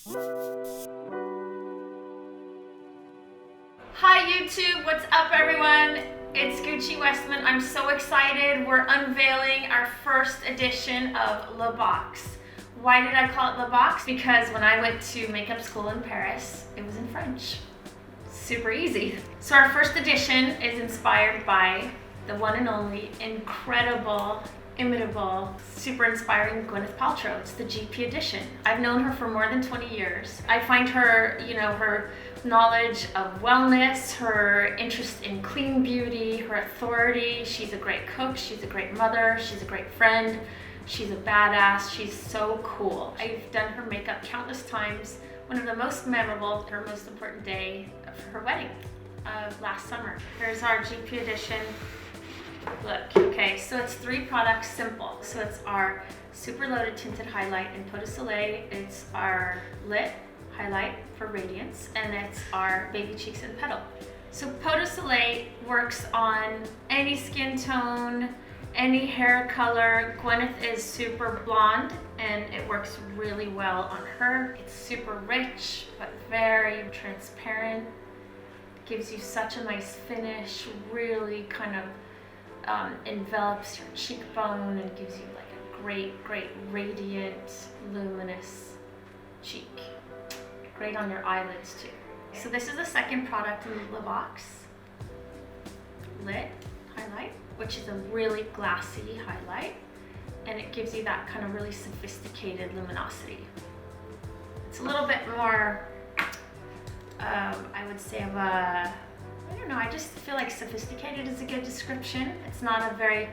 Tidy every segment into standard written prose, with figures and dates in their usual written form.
Hi YouTube, what's up everyone? It's Gucci Westman. I'm so excited. We're unveiling our first edition of Le Box. Why did I call it Le Box? Because when I went to makeup school in Paris, it was in French. Super easy. So our first edition is inspired by the one and only incredible, imitable, super inspiring Gwyneth Paltrow. It's the GP edition. I've known her for more than 20 years. I find her, her knowledge of wellness, her interest in clean beauty, her authority. She's a great cook, she's a great mother, she's a great friend, she's a badass, she's so cool. I've done her makeup countless times. One of the most memorable, her most important day of her wedding of last summer. Here's our GP edition. Look, okay, so it's 3 products, simple. So it's our super loaded tinted highlight in POTUS. It's our lit highlight for radiance, and it's our baby cheeks and petal. So POTUS works on any skin tone, any hair color. Gwyneth is super blonde and it works really well on her. It's super rich but very transparent. Gives you such a nice finish, really kind of envelops your cheekbone and gives you like a great radiant, luminous cheek. Great on your eyelids too. So this is the second product in the box. Lit highlight, which is a really glassy highlight, and it gives you that kind of really sophisticated luminosity. It's a little bit more, I would say of a, I don't know, I just feel like sophisticated is a good description. It's not a very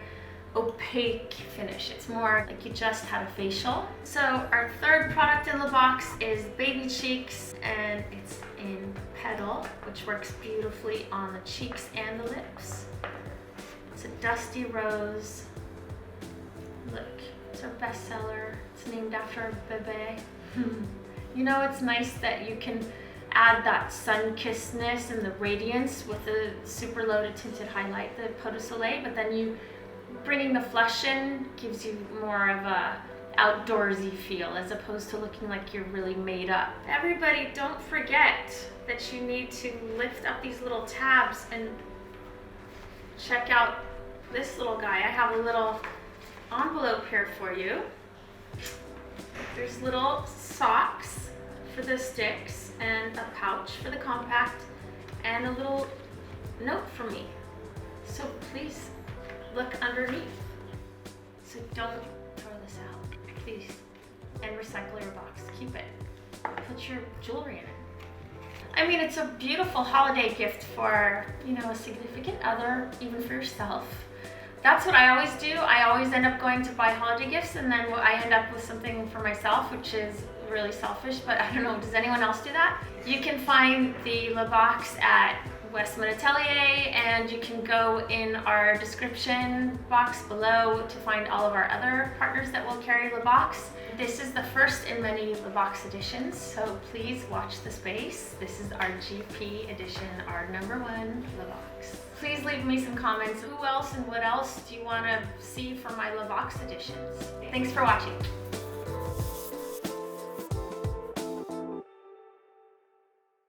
opaque finish. It's more like you just had a facial. So our third product in the box is Baby Cheeks, and it's in Petal, which works beautifully on the cheeks and the lips. It's a dusty rose. Look, it's our bestseller. It's named after a bebe. It's nice that you can add that sun-kissedness and the radiance with the super loaded tinted highlight, the POTUS, but then you bringing the flesh in gives you more of a outdoorsy feel as opposed to looking like you're really made up. Everybody, don't forget that you need to lift up these little tabs and check out this little guy. I have a little envelope here for you. There's little socks for the sticks and a pouch for the compact and a little note for me. So please look underneath. So don't throw this out, please. And recycle your box, keep it. Put your jewelry in it. I mean, it's a beautiful holiday gift for, a significant other, even for yourself. That's what I always do. I always end up going to buy holiday gifts, and then I end up with something for myself, which is really selfish, but I don't know, does anyone else do that? You can find the Le Box at Westman Atelier, and you can go in our description box below to find all of our other partners that will carry Le Box. This is the first in many Le Box editions, so please watch the space. This is our GP edition, our #1 Le Box. Please leave me some comments. Who else and what else do you want to see for my Le Box editions? Thanks for watching.